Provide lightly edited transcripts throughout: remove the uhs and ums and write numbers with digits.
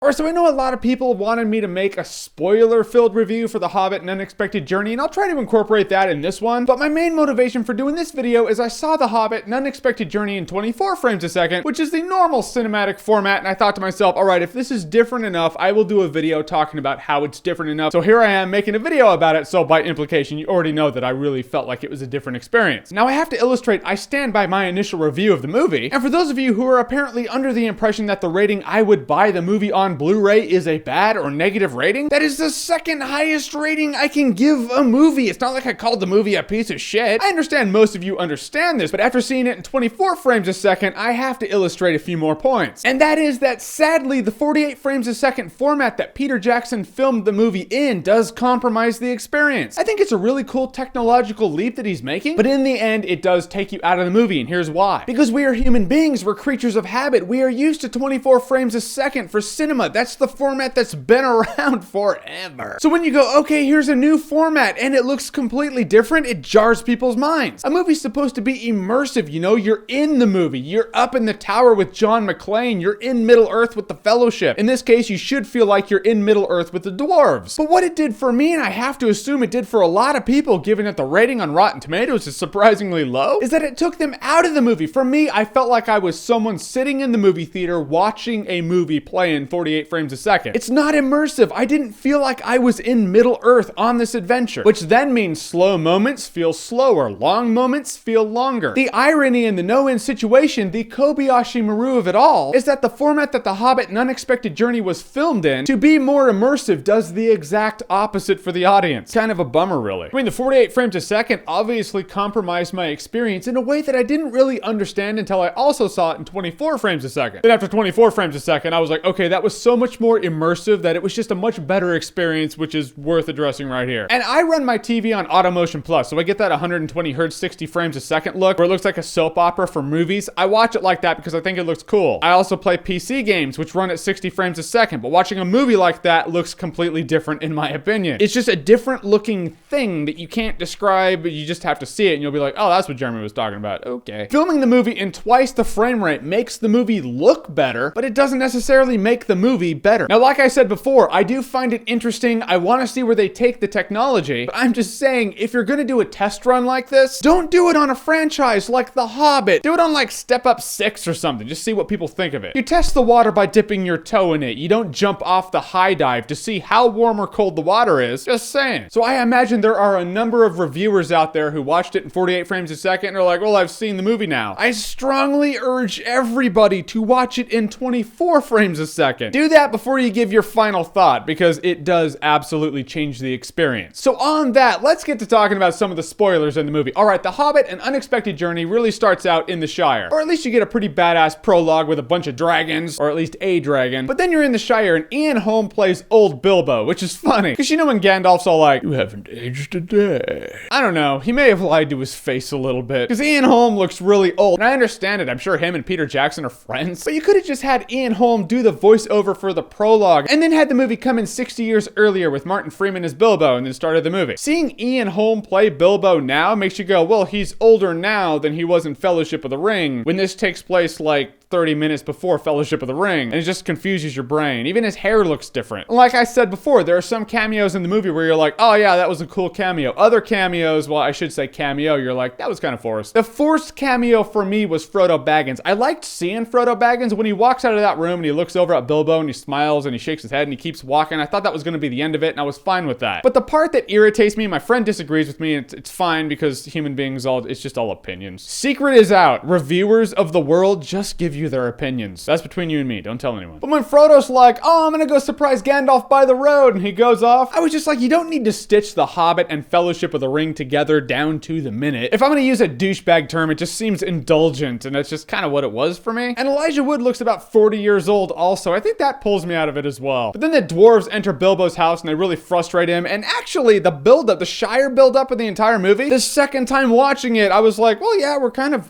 Alright, so I know a lot of people wanted me to make a spoiler-filled review for The Hobbit and Unexpected Journey, and I'll try to incorporate that in this one, but my main motivation for doing this video is I saw The Hobbit and Unexpected Journey in 24 frames a second, which is the normal cinematic format, and I thought to myself, alright, if this is different enough, I will do a video talking about how it's different enough. So here I am making a video about it, so by implication, you already know that I really felt like it was a different experience. Now I have to illustrate, I stand by my initial review of the movie, and for those of you who are apparently under the impression that the rating I would buy the movie on Blu-ray is a bad or negative rating, that is the second highest rating I can give a movie. It's not like I called the movie a piece of shit. I understand most of you understand this, but after seeing it in 24 frames a second, I have to illustrate a few more points. And that is that sadly, the 48 frames a second format that Peter Jackson filmed the movie in does compromise the experience. I think it's a really cool technological leap that he's making, but in the end, it does take you out of the movie, and here's why. Because we are human beings, we're creatures of habit. We are used to 24 frames a second for cinema. That's the format that's been around forever. So when you go, okay, here's a new format and it looks completely different, it jars people's minds. A movie's supposed to be immersive, you know? You're in the movie. You're up in the tower with John McClane. You're in Middle-earth with the Fellowship. In this case, you should feel like you're in Middle-earth with the dwarves. But what it did for me, and I have to assume it did for a lot of people, given that the rating on Rotten Tomatoes is surprisingly low, is that it took them out of the movie. For me, I felt like I was someone sitting in the movie theater watching a movie play in 48 frames a second. It's not immersive. I didn't feel like I was in Middle-earth on this adventure, which then means slow moments feel slower, long moments feel longer. The irony in the no-win situation, the Kobayashi Maru of it all, is that the format that The Hobbit and Unexpected Journey was filmed in, to be more immersive, does the exact opposite for the audience. Kind of a bummer, really. I mean, the 48 frames a second obviously compromised my experience in a way that I didn't really understand until I also saw it in 24 frames a second. Then after 24 frames a second, I was like, okay, that was so much more immersive that it was just a much better experience, which is worth addressing right here. And I run my TV on AutoMotion Plus, so I get that 120 hertz, 60 frames a second look, where it looks like a soap opera for movies. I watch it like that because I think it looks cool. I also play PC games, which run at 60 frames a second, but watching a movie like that looks completely different in my opinion. It's just a different looking thing that you can't describe, you just have to see it and you'll be like, oh, that's what Jeremy was talking about. Okay. Filming the movie in twice the frame rate makes the movie look better, but it doesn't necessarily make the movie better. Now, like I said before, I do find it interesting. I want to see where they take the technology, but I'm just saying, if you're gonna do a test run like this, don't do it on a franchise like The Hobbit. Do it on like Step Up 6 or something. Just see what people think of it. You test the water by dipping your toe in it. You don't jump off the high dive to see how warm or cold the water is. Just saying. So I imagine there are a number of reviewers out there who watched it in 48 frames a second and are like, well, I've seen the movie now. I strongly urge everybody to watch it in 24 frames a second. Do that before you give your final thought, because it does absolutely change the experience. So on that, let's get to talking about some of the spoilers in the movie. All right, The Hobbit and Unexpected Journey really starts out in the Shire, or at least you get a pretty badass prologue with a bunch of dragons, or at least a dragon. But then you're in the Shire and Ian Holm plays old Bilbo, which is funny, because you know when Gandalf's all like, you haven't aged a day. I don't know, he may have lied to his face a little bit, because Ian Holm looks really old, and I understand it. I'm sure him and Peter Jackson are friends, but you could have just had Ian Holm do the voiceover for the prologue, and then had the movie come in 60 years earlier with Martin Freeman as Bilbo, and then started the movie. Seeing Ian Holm play Bilbo now makes you go, well, he's older now than he was in Fellowship of the Ring, when this takes place like 30 minutes before Fellowship of the Ring, and it just confuses your brain. Even his hair looks different. Like I said before, there are some cameos in the movie where you're like, oh yeah, that was a cool cameo. Other cameos, well, I should say cameo, you're like, that was kind of forced. The forced cameo for me was Frodo Baggins. I liked seeing Frodo Baggins when he walks out of that room and he looks over at Bilbo and he smiles and he shakes his head and he keeps walking. I thought that was going to be the end of it, and I was fine with that. But the part that irritates me, my friend disagrees with me, and it's fine because human beings, it's just all opinions. Secret is out. Reviewers of the world just give you their opinions. That's between you and me. Don't tell anyone. But when Frodo's like, oh, I'm gonna go surprise Gandalf by the road, and he goes off, I was just like, you don't need to stitch The Hobbit and Fellowship of the Ring together down to the minute. If I'm gonna use a douchebag term, it just seems indulgent, and that's just kind of what it was for me. And Elijah Wood looks about 40 years old also. I think that pulls me out of it as well. But then the dwarves enter Bilbo's house, and they really frustrate him, and actually, the build-up, the Shire build-up of the entire movie, the second time watching it, I was like, well, yeah,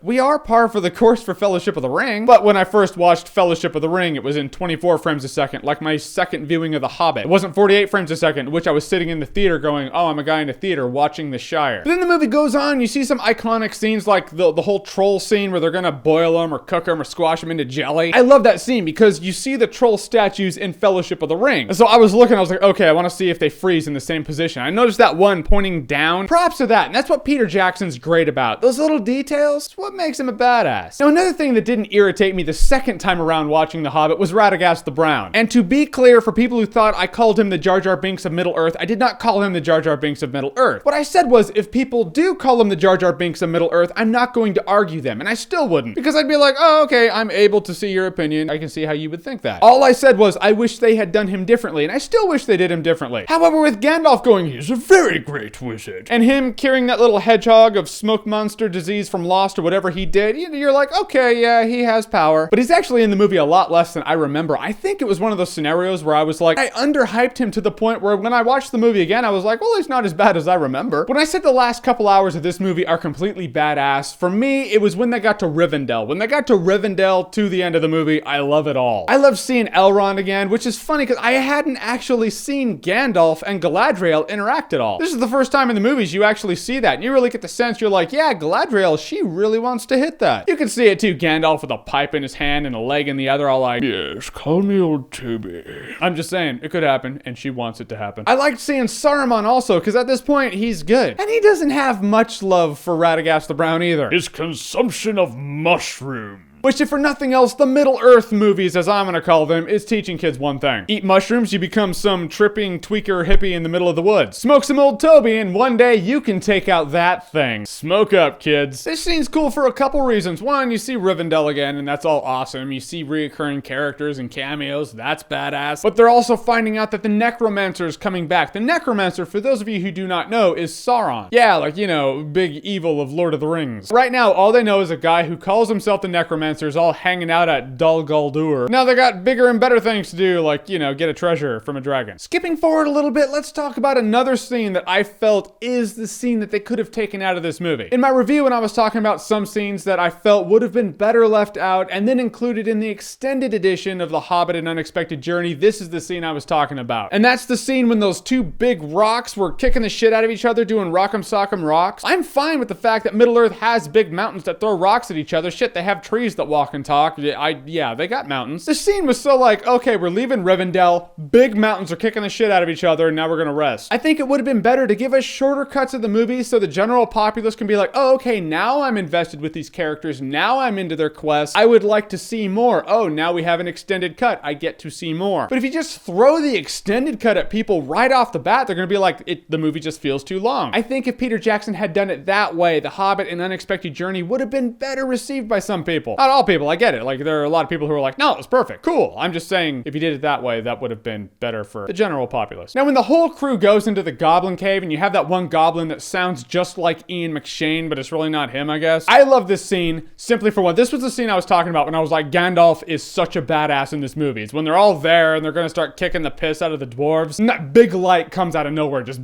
we are par for the course for Fellowship of the Ring, But when I first watched Fellowship of the Ring, it was in 24 frames a second, like my second viewing of The Hobbit. It wasn't 48 frames a second, which I was sitting in the theater going, oh, I'm a guy in a theater watching The Shire. But then the movie goes on, you see some iconic scenes like the whole troll scene where they're gonna boil them or cook them or squash them into jelly. I love that scene because you see the troll statues in Fellowship of the Ring. And so I was looking, I was like, okay, I want to see if they freeze in the same position. I noticed that one pointing down. Props to that, and that's what Peter Jackson's great about. Those little details, it's what makes him a badass. Now, another thing that didn't irritate me the second time around watching The Hobbit was Radagast the Brown. And to be clear, for people who thought I called him the Jar Jar Binks of Middle-earth, I did not call him the Jar Jar Binks of Middle-earth. What I said was, if people do call him the Jar Jar Binks of Middle-earth, I'm not going to argue them, and I still wouldn't. Because I'd be like, oh, okay, I'm able to see your opinion. I can see how you would think that. All I said was, I wish they had done him differently, and I still wish they did him differently. However, with Gandalf going, he's a very great wizard, and him curing that little hedgehog of smoke monster disease from Lost or whatever he did, you're like, okay, yeah, he has power. But he's actually in the movie a lot less than I remember. I think it was one of those scenarios where I was like, I underhyped him to the point where when I watched the movie again, I was like, well, he's not as bad as I remember. When I said the last couple hours of this movie are completely badass, for me, it was when they got to Rivendell. When they got to Rivendell to the end of the movie, I love it all. I love seeing Elrond again, which is funny because I hadn't actually seen Gandalf and Galadriel interact at all. This is the first time in the movies you actually see that, and you really get the sense you're like, yeah, Galadriel, she really wants to hit that. You can see it too, Gandalf with a pipe in his hand and a leg in the other, all like, yes, call me old Toby. I'm just saying, it could happen, and she wants it to happen. I liked seeing Saruman also, because at this point, he's good. And he doesn't have much love for Radagast the Brown either. His consumption of mushrooms, which, if for nothing else, the Middle-earth movies, as I'm gonna call them, is teaching kids one thing. Eat mushrooms, you become some tripping tweaker hippie in the middle of the woods. Smoke some old Toby, and one day you can take out that thing. Smoke up, kids. This scene's cool for a couple reasons. One, you see Rivendell again, and that's all awesome. You see reoccurring characters and cameos, that's badass. But they're also finding out that the Necromancer is coming back. The Necromancer, for those of you who do not know, is Sauron. Yeah, like, you know, big evil of Lord of the Rings. Right now, all they know is a guy who calls himself the Necromancer all hanging out at Dol Guldur. Now they got bigger and better things to do, like, you know, get a treasure from a dragon. Skipping forward a little bit, let's talk about another scene that I felt is the scene that they could have taken out of this movie. In my review, when I was talking about some scenes that I felt would have been better left out and then included in the extended edition of The Hobbit: An Unexpected Journey, this is the scene I was talking about. And that's the scene when those two big rocks were kicking the shit out of each other, doing rock'em sock'em rocks. I'm fine with the fact that Middle-earth has big mountains that throw rocks at each other. Shit, they have trees that walk and talk. Yeah, they got mountains. The scene was so like, okay, we're leaving Rivendell, big mountains are kicking the shit out of each other, and now we're gonna rest. I think it would have been better to give us shorter cuts of the movie so the general populace can be like, oh, okay, now I'm invested with these characters, now I'm into their quest, I would like to see more. Oh, now we have an extended cut, I get to see more. But if you just throw the extended cut at people right off the bat, they're gonna be like, the movie just feels too long. I think if Peter Jackson had done it that way, The Hobbit: An Unexpected Journey would have been better received by some people. Not all people, I get it. Like, there are a lot of people who are like, no, it was perfect, cool. I'm just saying, if you did it that way, that would have been better for the general populace. Now, when the whole crew goes into the goblin cave and you have that one goblin that sounds just like Ian McShane, but it's really not him, I guess. I love this scene simply for one. This was the scene I was talking about when I was like, Gandalf is such a badass in this movie. It's when they're all there and they're gonna start kicking the piss out of the dwarves, and that big light comes out of nowhere, just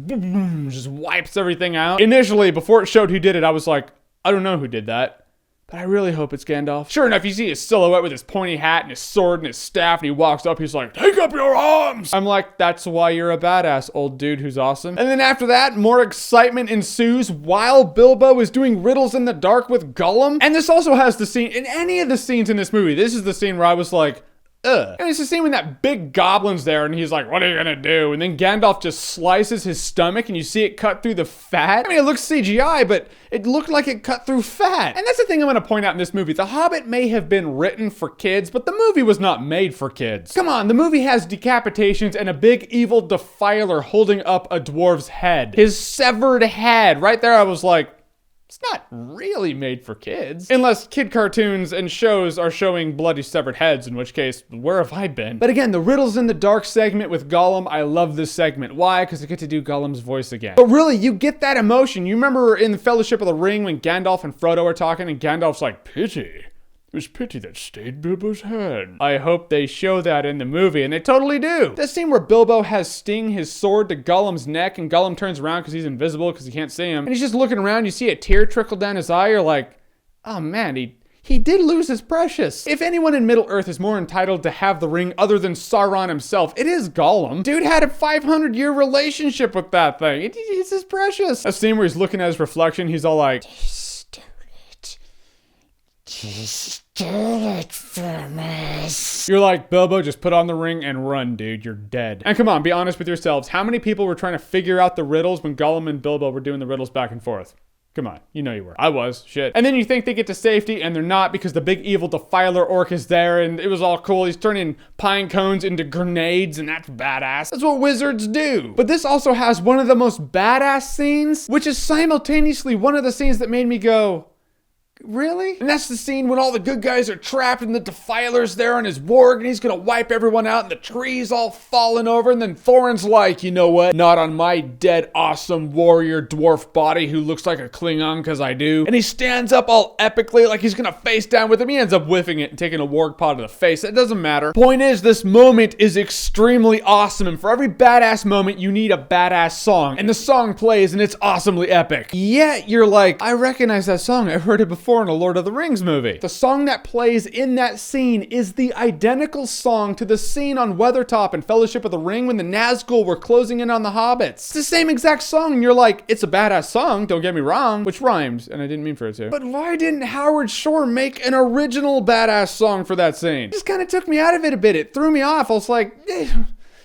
wipes everything out. Initially, before it showed who did it, I was like, I don't know who did that, but I really hope it's Gandalf. Sure enough, you see his silhouette with his pointy hat and his sword and his staff, and he walks up, he's like, take up your arms! I'm like, that's why you're a badass, old dude who's awesome. And then after that, more excitement ensues while Bilbo is doing riddles in the dark with Gollum. And this also has the scene, in any of the scenes in this movie, this is the scene where I was like, ugh. And it's the scene when that big goblin's there and he's like, what are you gonna do? And then Gandalf just slices his stomach and you see it cut through the fat. I mean, it looks CGI, but it looked like it cut through fat. And that's the thing I'm gonna point out in this movie. The Hobbit may have been written for kids, but the movie was not made for kids. Come on, the movie has decapitations and a big evil defiler holding up a dwarf's head. His severed head. Right there, I was like, it's not really made for kids. Unless kid cartoons and shows are showing bloody severed heads, in which case, where have I been? But again, the Riddles in the Dark segment with Gollum, I love this segment. Why? Because I get to do Gollum's voice again. But really, you get that emotion. You remember in the Fellowship of the Ring when Gandalf and Frodo are talking and Gandalf's like, pity. It was pity that stayed Bilbo's head. I hope they show that in the movie, and they totally do. That scene where Bilbo has Sting his sword to Gollum's neck, and Gollum turns around because he's invisible, because he can't see him, and he's just looking around, you see a tear trickle down his eye, you're like, oh man, he he did lose his precious. If anyone in Middle-earth is more entitled to have the ring other than Sauron himself, it is Gollum. Dude had a 500-year relationship with that thing. It's his precious. A scene where he's looking at his reflection, he's all like, just do it. Just do it for me. You're like, Bilbo, just put on the ring and run, dude. You're dead. And come on, be honest with yourselves. How many people were trying to figure out the riddles when Gollum and Bilbo were doing the riddles back and forth? Come on, you know you were. I was, shit. And then you think they get to safety and they're not because the big evil defiler orc is there and it was all cool. He's turning pine cones into grenades and that's badass. That's what wizards do. But this also has one of the most badass scenes, which is simultaneously one of the scenes that made me go, really? And that's the scene when all the good guys are trapped and the defiler's there on his warg and he's gonna wipe everyone out and the tree's all falling over and then Thorin's like, you know what? Not on my dead awesome warrior dwarf body who looks like a Klingon because I do. And he stands up all epically like he's gonna face down with him. He ends up whiffing it and taking a warg paw to the face. It doesn't matter. Point is, this moment is extremely awesome and for every badass moment you need a badass song. And the song plays and it's awesomely epic. Yet you're like, I recognize that song. I've heard it before in a Lord of the Rings movie. The song that plays in that scene is the identical song to the scene on Weathertop in Fellowship of the Ring when the Nazgul were closing in on the hobbits. It's the same exact song and you're like, it's a badass song, don't get me wrong, which rhymes, and I didn't mean for it to. But why didn't Howard Shore make an original badass song for that scene? It just kind of took me out of it a bit. It threw me off. I was like,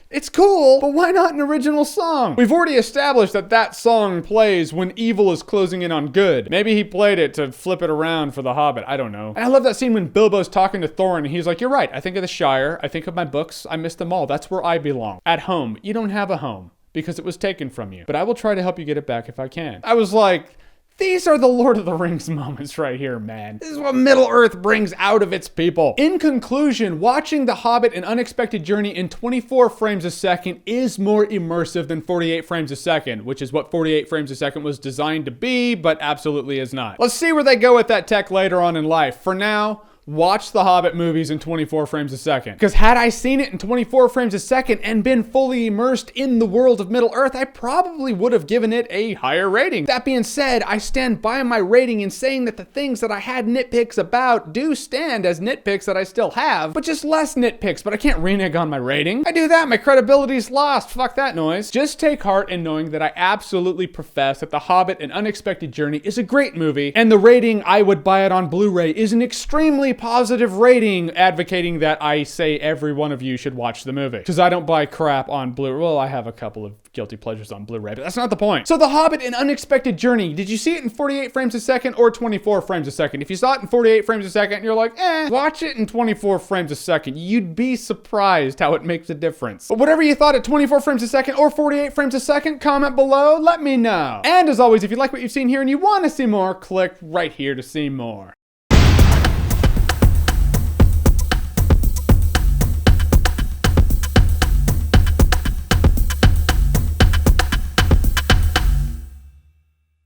it's cool, but why not an original song? We've already established that that song plays when evil is closing in on good. Maybe he played it to flip it around for the Hobbit. I don't know. And I love that scene when Bilbo's talking to Thorin and he's like, you're right. I think of the Shire. I think of my books. I miss them all. That's where I belong. At home. You don't have a home because it was taken from you. But I will try to help you get it back if I can. I was like, these are the Lord of the Rings moments right here, man. This is what Middle-earth brings out of its people. In conclusion, watching The Hobbit: An Unexpected Journey in 24 frames a second is more immersive than 48 frames a second, which is what 48 frames a second was designed to be, but absolutely is not. Let's see where they go with that tech later on in life. For now, watch the Hobbit movies in 24 frames a second. Because had I seen it in 24 frames a second and been fully immersed in the world of Middle-earth, I probably would have given it a higher rating. That being said, I stand by my rating in saying that the things that I had nitpicks about do stand as nitpicks that I still have, but just less nitpicks, but I can't renege on my rating. I do that, my credibility's lost. Fuck that noise. Just take heart in knowing that I absolutely profess that The Hobbit: An Unexpected Journey is a great movie, and the rating I would buy it on Blu-ray is an extremely positive rating advocating that I say every one of you should watch the movie. Because I don't buy crap on Blu-ray. Well, I have a couple of guilty pleasures on Blu-ray, but that's not the point. So The Hobbit: An Unexpected Journey, did you see it in 48 frames a second or 24 frames a second? If you saw it in 48 frames a second, you're like, watch it in 24 frames a second. You'd be surprised how it makes a difference. But whatever you thought at 24 frames a second or 48 frames a second, comment below, let me know. And as always, if you like what you've seen here and you want to see more, click right here to see more.